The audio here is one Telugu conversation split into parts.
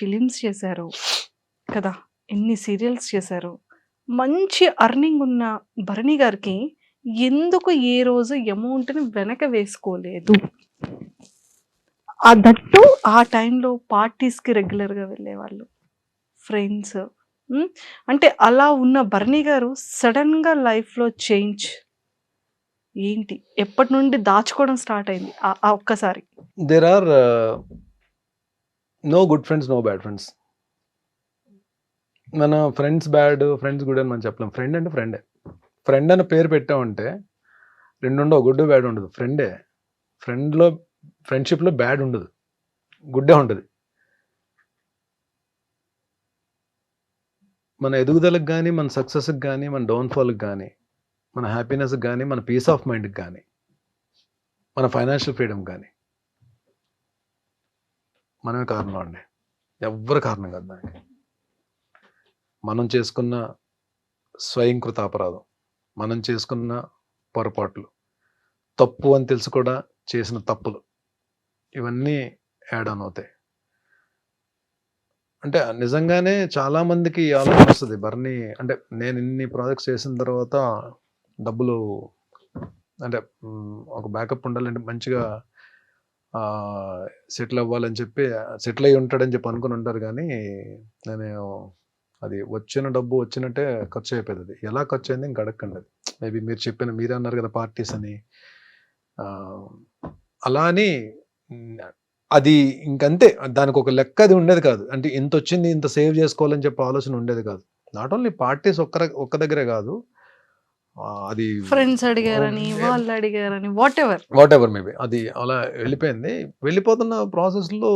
ఫిలిమ్స్ చేశారు కదా! ఎన్ని సీరియల్స్ చేశారు. మంచి అర్నింగ్ ఉన్న భరణి గారికి ఎందుకు ఏ రోజు అమౌంట్‌ని వెనక వేసుకోలేదు? దట్టు ఆ టైంలో పార్టీస్‌కి రెగ్యులర్‌గా వెళ్ళేవాళ్ళు. ఫ్రెండ్స్. హ్మ్. అంటే అలా ఉన్న భరణి గారు సడెన్‌గా లైఫ్‌లో చేంజ్ ఏంటి? ఎప్పటి నుండి దాచుకోవడం స్టార్ట్ అయింది? ఆ ఒక్కసారి. There are no good friends, no bad friends. మన ఫ్రెండ్స్ బ్యాడ్, ఫ్రెండ్స్ గుడ్ అని మనం చెప్పలేం. ఫ్రెండ్ అంటే ఫ్రెండే. ఫ్రెండ్ అని పేరు పెట్టామంటే రెండుండవు, గుడ్ బ్యాడ్ ఉండదు. ఫ్రెండే. ఫ్రెండ్షిప్లో బ్యాడ్ ఉండదు, గుడ్డే ఉంటుంది. మన ఎదుగుదలకు కానీ, మన సక్సెస్కి కానీ, మన డౌన్ఫాల్కి కానీ, మన హ్యాపీనెస్కి కానీ, మన పీస్ ఆఫ్ మైండ్కి కానీ, మన ఫైనాన్షియల్ ఫ్రీడమ్ కానీ మనమే కారణం అండి. ఎవ్వరు కారణం కాదు దానికి. మనం చేసుకున్న స్వయంకృత అపరాధం, మనం చేసుకున్న పొరపాట్లు, తప్పు అని తెలుసు కూడా చేసిన తప్పులు, ఇవన్నీ యాడ్ ఆన్ అవుతాయి. అంటే నిజంగానే చాలా మందికి ఆలోచన వస్తుంది, భరణి అంటే నేను ఇన్ని ప్రాజెక్ట్స్ చేసిన తర్వాత డబ్బులు అంటే ఒక బ్యాకప్ ఉండాలంటే మంచిగా సెటిల్ అవ్వాలని చెప్పి, సెటిల్ అయ్యి ఉంటాడని చెప్పి అనుకుని ఉంటారు. కానీ నేను అది వచ్చిన డబ్బు వచ్చినట్టే ఖర్చు అయిపోయింది. అది ఎలా ఖర్చు అయింది ఇంక అడగండి. అది మేబీ మీరే అన్నారు కదా పార్టీస్ అని, అలా అని అది ఇంకంతే. దానికి ఒక లెక్క అది ఉండేది కాదు. అంటే ఇంత వచ్చింది, ఇంత సేవ్ చేసుకోవాలని చెప్పి ఆలోచన ఉండేది కాదు. నాట్ ఓన్లీ పార్టీస్ ఒక్క దగ్గరే కాదు, అది ఫ్రెండ్స్ అడిగారని, వాళ్ళు అడిగారని, వాట్ ఎవర్ మేబీ అది అలా వెళ్ళిపోయింది. వెళ్ళిపోతున్న ప్రాసెస్లో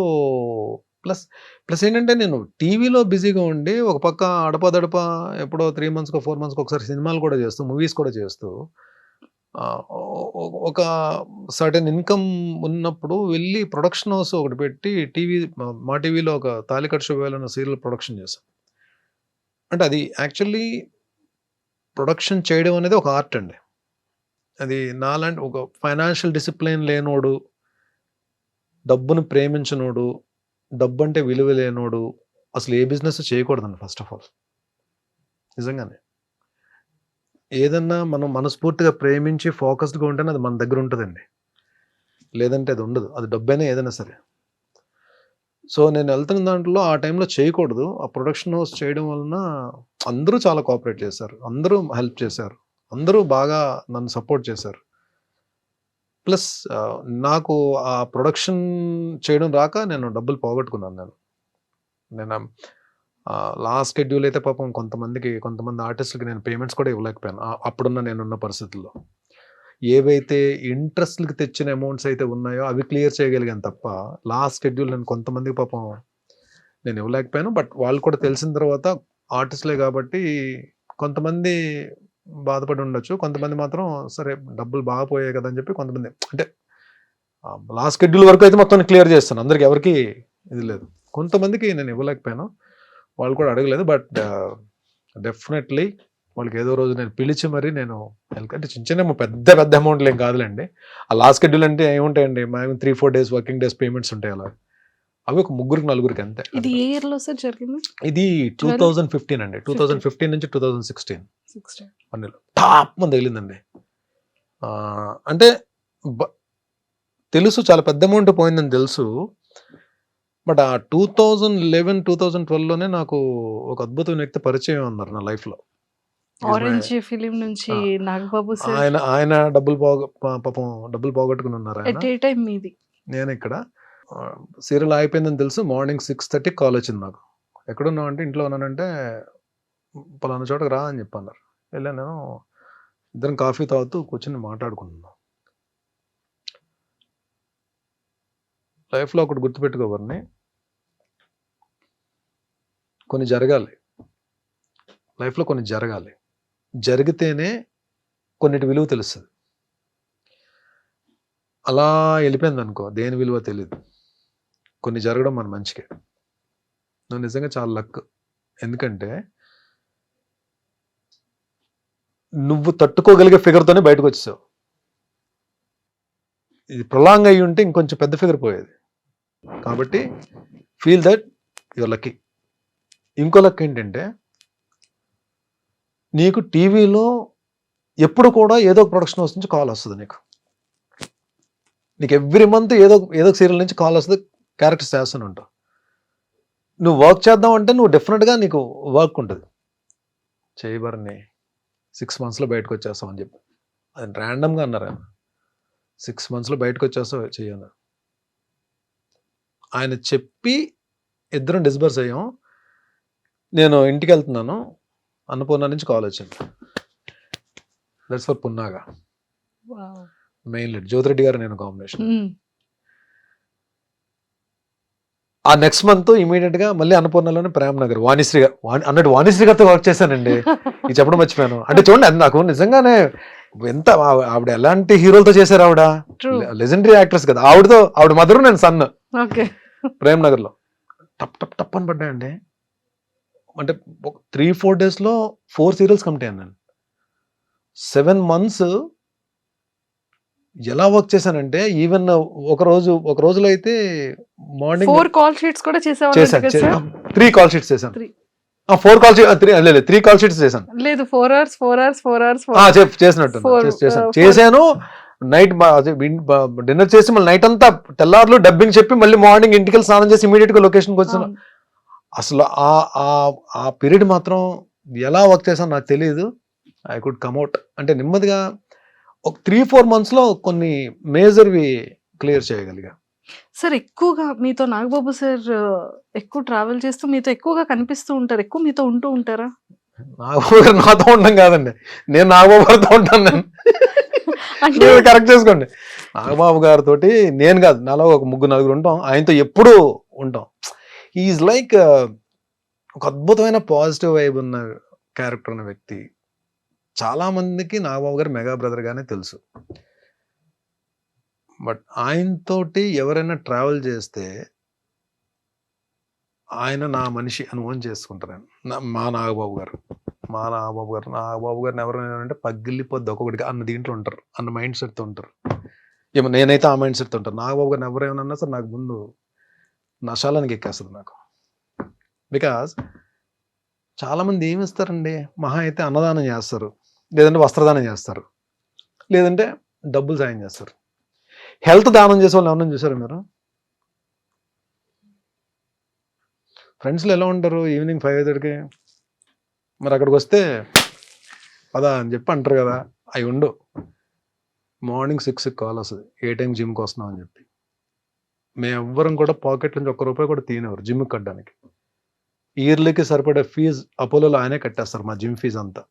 ప్లస్ ఏంటంటే నేను టీవీలో బిజీగా ఉండి ఒక పక్క అడపదడప ఎప్పుడో 3 మంత్స్కో 4 మంత్స్కో ఒకసారి సినిమాలు కూడా చేస్తూ, మూవీస్ కూడా చేస్తూ ఒక సర్టెన్ ఇన్కమ్ ఉన్నప్పుడు వెళ్ళి ప్రొడక్షన్ హౌస్ ఒకటి పెట్టి మా టీవీలో ఒక తాలికట్ శుభవేళ సీరియల్ ప్రొడక్షన్ చేశాను. అంటే అది యాక్చువల్లీ ప్రొడక్షన్ చేయడం అనేది ఒక ఆర్ట్ అండి. అది నాలాంటి ఒక ఫైనాన్షియల్ డిసిప్లిన్ లేనోడు, డబ్బును ప్రేమించనోడు, డబ్బు అంటే విలువ లేనోడు అసలు ఏ బిజినెస్ చేయకూడదండి. ఫస్ట్ ఆఫ్ ఆల్ నిజంగానే ఏదన్నా మనం మనస్ఫూర్తిగా ప్రేమించి ఫోకస్డ్గా ఉంటేనే అది మన దగ్గర ఉంటుందండి, లేదంటే అది ఉండదు. అది డబ్బైనా ఏదైనా సరే. సో నేను వెళ్తున్న దాంట్లో ఆ టైంలో చేయకూడదు. ఆ ప్రొడక్షన్ హౌస్ చేయడం వలన అందరూ చాలా కోఆపరేట్ చేశారు, అందరూ హెల్ప్ చేశారు, అందరూ బాగా నన్ను సపోర్ట్ చేశారు. ప్లస్ నాకు ఆ ప్రొడక్షన్ చేయడం రాక నేను డబ్బులు పోగొట్టుకున్నాను. నేను లాస్ట్ షెడ్యూల్ అయితే పాపం కొంతమంది ఆర్టిస్టులకి నేను పేమెంట్స్ కూడా ఇవ్వలేకపోయాను అప్పుడున్న నేనున్న పరిస్థితుల్లో. ఏవైతే ఇంట్రెస్ట్లకి తెచ్చిన అమౌంట్స్ అయితే ఉన్నాయో అవి క్లియర్ చేయగలిగాను తప్ప, లాస్ట్ షెడ్యూల్ నేను కొంతమందికి పాపం నేను ఇవ్వలేకపోయాను. బట్ వాళ్ళు కూడా తెలిసిన తర్వాత ఆర్టిస్టులే కాబట్టి కొంతమంది బాధపడి ఉండొచ్చు, కొంతమంది మాత్రం సరే డబ్బులు బాగా పోయాయి కదా అని చెప్పి కొంతమంది, అంటే లాస్ట్ షెడ్యూల్ వరకు అయితే మొత్తం క్లియర్ చేస్తాను, అందరికి ఎవరికి ఇది లేదు. కొంతమందికి నేను ఇవ్వలేకపోయాను, వాళ్ళు కూడా అడగలేదు. బట్ డెఫినెట్లీ వాళ్ళకి ఏదో రోజు నేను పిలిచి మరి నేను అంటే చిన్న పెద్ద అమౌంట్లు ఏం కాదులేండి. ఆ లాస్ట్ షెడ్యూల్ అంటే ఏముంటాయండి, మేము 3-4 డేస్ వర్కింగ్ డేస్ పేమెంట్స్ ఉంటాయి. అలా అవి ఒక 3-4 అంతే. ఇది ఏ ఇయర్లో సార్ జరిగింది? ఇది 2015 అండి. 2015 నుంచి 2016 అన్నిలో టాప్ మంది తగిలిందండి. అంటే తెలుసు చాలా పెద్ద అమౌంట్ పోయిందని తెలుసు. బట్ ఆ 2011-2012లోనే నాకు ఒక అద్భుతమైన వ్యక్తి పరిచయం ఉన్నారు నా లైఫ్లో. ఆరెంజ్ ఫిలిం నుంచి నాగబాబు సార్. ఆయన పాపం డబ్బులు పోగొట్టుకుని ఉన్నారు. నేను ఇక్కడ సీరియల్ అయిపోయిందని తెలుసు. మార్నింగ్ 6:30 కాల్ వచ్చింది నాకు. ఎక్కడున్నావు అంటే ఇంట్లో ఉన్నానంటే పలానా చోటకి రా అని చెప్పి అన్నారు. వెళ్ళాను. నేను ఇద్దరం కాఫీ తాగుతూ కూర్చొని మాట్లాడుకుంటున్నాను. లైఫ్లో ఒకటి గుర్తుపెట్టుకోవాలని, కొన్ని జరగాలి లైఫ్లో, కొన్ని జరగాలి, జరిగితేనే కొన్నిటి విలువ తెలుస్తుంది. అలా వెళ్ళిపోయింది అనుకో, దేని విలువ తెలియదు. కొన్ని జరగడం మన మంచికే. నువ్వు నిజంగా చాలా లక్. ఎందుకంటే నువ్వు తట్టుకోగలిగే ఫిగర్తోనే బయటకు వచ్చేసావు. ఇది ప్రొలాంగ్ అయ్యి ఉంటే ఇంకొంచెం పెద్ద ఫిగర్ పోయేది. కాబట్టి ఫీల్ దట్ యువర్ లక్కీ. ఇంకో లక్ ఏంటంటే నీకు టీవీలో ఎప్పుడు కూడా ఏదో ఒక ప్రొడక్షన్ హౌస్ నుంచి కాల్ వస్తుంది నీకు. నీకు ఎవ్రీ మంత్ ఏదో ఒక సీరియల్ నుంచి కాల్ వస్తుంది, క్యారెక్టర్స్ చేస్తూనే ఉంటావు. నువ్వు వర్క్ చేద్దాం అంటే నువ్వు డెఫినెట్గా నీకు వర్క్ ఉంటుంది. చేయబరని 6 monthsలో బయటకు వచ్చేస్తావు అని చెప్పి అది ర్యాండమ్గా అన్నారు ఆయన. 6 monthsలో బయటకు వచ్చేస్తావు చెయ్యను ఆయన చెప్పి ఇద్దరం డిస్బర్స్ అయ్యాం. నేను ఇంటికి వెళ్తున్నాను, అన్నపూర్ణ నుంచి కాల్ వచ్చింది. That's for Punnaga main lead Jyothi Reddy గారు నేను కాంబినేషన్. ఆ నెక్స్ట్ మంత్ ఇమీడియట్ గా మళ్ళీ అన్నపూర్ణలోనే ప్రేమ్ నగర్ వాణిశ్రీ అన్నట్టు వాణిశ్రీ గారితో వర్క్ చేశానండి. ఇది చెప్పడం మర్చిపోయాను. అంటే చూడండి అది నాకు నిజంగానే ఎంత ఆవిడ ఎలాంటి హీరోలతో చేశారు. ఆవిడ లెజెండరీ యాక్ట్రెస్ కదా. ఆవిడ మదరు నేను సన్. ప్రేమ్ నగర్ లో టప్ టప్ టప్ అని పడ్డాయండి. అంటే 3-4 days లో 4 serials కంప్లీట్ అయ్యాను నేను. 7 months ఎలా వర్క్ చేశానంటే ఈవెన్ ఒక రోజులో అయితే మార్నింగ్ 4 call sheets కూడా చేసాను. 3 call sheets చేశాను. 4 call sheets 3 call sheets చేశాను. లేదు 4 hours చేసినట్టు చేశాను. నైట్ డిన్నర్ చేసి మళ్ళీ నైట్ అంతా తెల్లారులు డబ్బింగ్ చెప్పి మళ్ళీ మార్నింగ్ ఇంటికి వెళ్ళి స్నానం చేసి ఇమీడియట్ గా లొకేషన్కి వచ్చాను. అసలు ఆ పీరియడ్ మాత్రం ఎలా వర్క్ చేశాను నాకు తెలియదు. ఐ కుడ్ కమ్అట్ అంటే నెమ్మదిగా ఒక 3-4 months లో కొన్ని మేజర్వి క్లియర్ చేయగలిగా. సార్ ఎక్కువగా మీతో నాగబాబు సార్ ఎక్కువ ట్రావెల్ చేస్తూ మీతో ఎక్కువగా కనిపిస్తూ ఉంటారు, ఎక్కువ మీతో ఉంటూ ఉంటారా? నాగబాబు గారు నాతో ఉండడం కాదండి, నేను నాగబాబు గారితో ఉంటాను. నేను అంటే కరెక్ట్ చేసుకోండి. నాగబాబు గారితో నేను కాదు, నాలో ఒక 3-4 ఉంటాం. ఆయనతో ఎప్పుడూ ఉంటాం. ఈజ్ లైక్ ఒక అద్భుతమైన పాజిటివ్ వైబ్ ఉన్న క్యారెక్టర్ ఉన్న వ్యక్తి. చాలా మందికి నాగబాబు గారు మెగా బ్రదర్ గానే తెలుసు. బట్ ఆయనతోటి ఎవరైనా ట్రావెల్ చేస్తే ఆయన నా మనిషి అని ఓన్ చేసుకుంటారు. మా నాగబాబు గారు నాగబాబు గారిని ఎవరైనా అంటే పగిలిపోద్ది ఒక్కొక్కటిగా అన్న దీంట్లో ఉంటారు, అన్న మైండ్ సెట్తో ఉంటారు. ఏమో నేనైతే ఆ మైండ్ సెట్తో ఉంటాను. నాగబాబు గారిని ఎవరేమన్నా సరే నాకు ముందు నశాలానికి ఎక్కేస్తుంది నాకు. బికాజ్ చాలామంది ఏమి ఇస్తారండి, మహా అయితే అన్నదానం చేస్తారు, లేదంటే వస్త్రదానం చేస్తారు, లేదంటే డబ్బులు సాయం చేస్తారు. హెల్త్ దానం చేసే వాళ్ళు ఎవరైనా చూసారా మీరు? ఫ్రెండ్స్లో ఎలా ఉంటారు? ఈవినింగ్ 5:30కి మరి అక్కడికి వస్తే పదా అని చెప్పి అంటారు కదా, అవి ఉండు. మార్నింగ్ 6కి కాల్ వస్తుంది, ఏ టైం జిమ్కి వస్తున్నాం అని చెప్పి. మేము ఎవ్వరం కూడా పాకెట్ నుంచి ₹1 కూడా తీయనివ్వరు జిమ్కి కట్టడానికి. ఇయర్లీకి సరిపడే ఫీజు అపోలోలో ఆయనే కట్టేస్తారు, మా జిమ్ ఫీజు అంతా.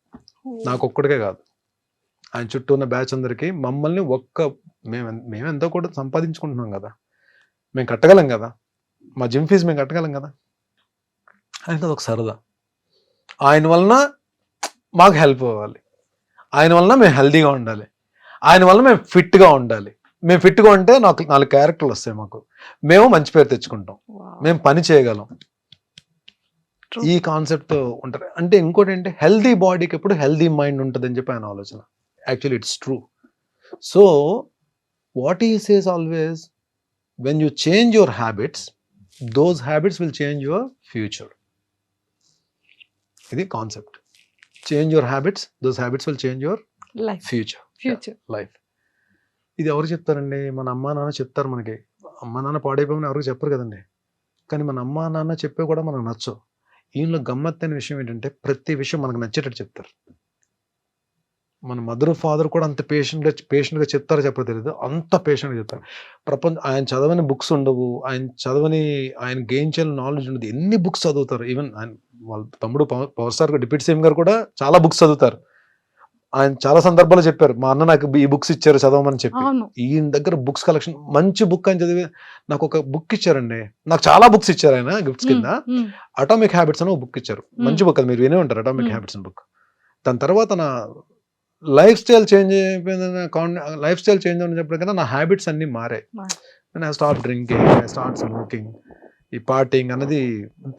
నాకు ఒక్కడికే కాదు, ఆయన చుట్టూ ఉన్న బ్యాచ్ అందరికీ. మమ్మల్ని మేము ఎంతో కూడా సంపాదించుకుంటున్నాం కదా, మేము కట్టగలం కదా, మా జిమ్ ఫీజు మేము కట్టగలం కదా. ఆయనకి అదొక సరదా. ఆయన వలన మాకు హెల్ప్ అవ్వాలి, ఆయన వలన మేము హెల్తీగా ఉండాలి, ఆయన వలన మేము ఫిట్గా ఉండాలి. మేము ఫిట్గా ఉంటే 4 క్యారెక్టర్లు వస్తాయి మాకు, మేము మంచి పేరు తెచ్చుకుంటాం, మేము పని చేయగలం. ఈ కాన్సెప్ట్తో ఉంటారు. అంటే ఇంకోటి ఏంటి, హెల్దీ బాడీకి ఎప్పుడు హెల్దీ మైండ్ ఉంటుంది అని చెప్పి ఆయన ఆలోచన. Actually it's true. So what he says always, when you change your habits, those habits will change your future. ఇది concept. Change your habits, those habits will change your future life. ఇది ఎవరు చెప్తారండి? మన అమ్మా నాన్న చెప్తారు మనకి. అమ్మా నాన్న పాడైపోమని ఎవరికి చెప్పరు కదండి. కానీ మన అమ్మా నాన్న చెప్పే కూడా మనకు నచ్చవు. ఈయనలో గమ్మత్తైన విషయం ఏంటంటే ప్రతి విషయం మనకు నచ్చేటట్టు చెప్తారు. మన మదర్ ఫాదర్ కూడా అంత పేషెంట్గా చెప్తారో చెప్పదో తెలియదు, అంత పేషెంట్గా చెప్తారు. ఆయన చదవని బుక్స్ ఉండవు, ఆయన గెయిన్ చేయాలని నాలెడ్జ్ ఉండదు. ఎన్ని బుక్స్ చదువుతారు. ఈవెన్ ఆయన వాళ్ళ తమ్ముడు పవర్ స్టార్ డిప్యూటీ సీఎం గారు కూడా చాలా బుక్స్ చదువుతారు. ఆయన చాలా సందర్భాల్లో చెప్పారు, మా అన్న నాకు ఈ బుక్స్ ఇచ్చారు చదవమని చెప్పి. ఈయన దగ్గర బుక్స్ కలెక్షన్, మంచి బుక్ అని చదివి నాకు ఒక బుక్ ఇచ్చారండి. నాకు చాలా బుక్స్ ఇచ్చారు ఆయన గిఫ్ట్స్ కింద. అటామిక్ హ్యాబిట్స్ అని ఒక బుక్ ఇచ్చారు. మంచి బుక్, అది మీరు వినే ఉంటారు, అటామిక్ హ్యాబిట్స్ అని బుక్. దాని తర్వాత నా లైఫ్ స్టైల్ చేంజ్ అని చెప్పడం కన్నా నా హ్యాబిట్స్ అన్ని మారాయి. I start drinking, I start smoking, ఈ పార్టీయింగ్ అన్నది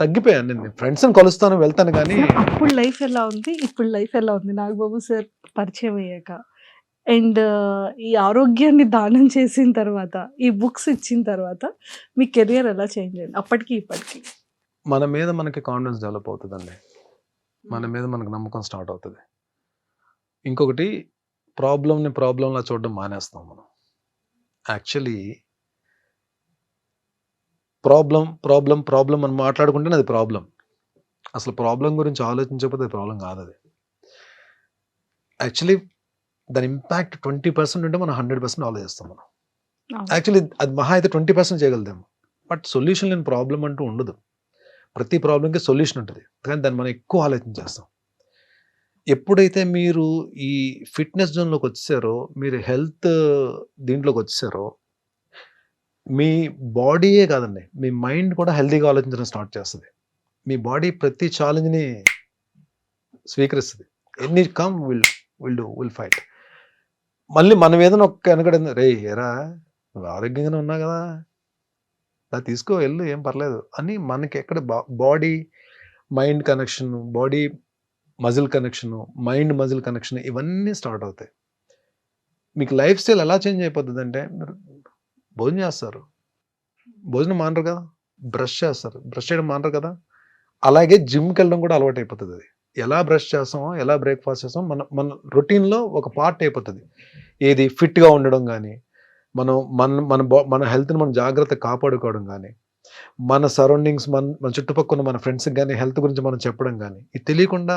తగ్గిపోయాను. నేను ఫ్రెండ్స్ని కలుస్తాను, వెళ్తాను. కానీ అప్పుడు లైఫ్ ఎలా ఉంది, ఇప్పుడు లైఫ్ ఎలా ఉంది నాగబాబు సార్ పరిచయం అయ్యాక? అండ్ ఈ ఆరోగ్యాన్ని దానం చేసిన తర్వాత, ఈ బుక్స్ ఇచ్చిన తర్వాత మీ కెరియర్ ఎలా చేంజ్ అయింది అప్పటికి ఇప్పటికి? మన మీద మనకి కాన్ఫిడెన్స్ డెవలప్ అవుతుందండి. మన మీద మనకు నమ్మకం స్టార్ట్ అవుతుంది. ఇంకొకటి ప్రాబ్లంలా చూడడం మానేస్తాం మనం. యాక్చువల్లీ ప్రాబ్లం అని మాట్లాడుకుంటేనే అది ప్రాబ్లం. అసలు ప్రాబ్లం గురించి ఆలోచించకపోతే అది ప్రాబ్లం కాదది. యాక్చువల్లీ దాని ఇంపాక్ట్ 20% ఉంటే మనం 100% ఆలోచిస్తాం మనం. అవును. యాక్చువల్లీ అది మహా అయితే 20% చేయగలుగుతాము. బట్ సొల్యూషన్ లేని ప్రాబ్లం అంటూ ఉండదు. ప్రతి ప్రాబ్లంకి సొల్యూషన్ ఉంటుంది. కానీ దాన్ని మనం ఎక్కువ ఆలోచించేస్తాం. ఎప్పుడైతే మీరు ఈ ఫిట్‌నెస్ జోన్‌లోకి వచ్చేసారో, మీరు హెల్త్ దీంట్లోకి వచ్చేసారో, మీ బాడీయే కాదండి, మీ మైండ్ కూడా హెల్తీగా ఆలోచించడం స్టార్ట్ చేస్తది. మీ బాడీ ప్రతి ఛాలెంజ్‌ని స్వీకరిస్తది. ఎన్ని కమ్ విల్ ఫైట్. మళ్ళీ మనం ఏదైనా ఒక్క వెనకడింది, "రేయ్! ఏరా నువ్వు ఆరోగ్యంగానే ఉన్నావు కదా! తీసుకో ఎళ్ళు ఏం పర్లేదు" అని మనకి ఎక్కడ body mind connection, body muscle connection, mind muscle connection ఇవన్నీ స్టార్ట్ అవుతాయి. మీకు లైఫ్ స్టైల్ ఎలా చేంజ్ అయిపోతుందంటే, మీరు భోజనం చేస్తారు. భోజనం మానరు కదా! బ్రష్ చేస్తారు. బ్రష్ చేయడం మానరు కదా! అలాగే జిమ్‌కెళ్ళడం కూడా అలవాటయిపోతది అది. ఎలా బ్రష్ చేస్తామో, ఎలా బ్రేక్‌ఫాస్ట్ చేస్తామో మన మన రొటీన్‌లో ఒక పార్ట్ అయిపోతది. ఏది ఫిట్‌గా ఉండడం గాని, మనం మన హెల్త్‌ని మనం జాగ్రత్తగా కాపాడుకోవడం గాని, మన సరౌండింగ్స్ మన మన చుట్టుపక్కల మన ఫ్రెండ్స్‌కి గాని హెల్త్ గురించి మనం చెప్పడం గాని, ఇది తెలియకుండా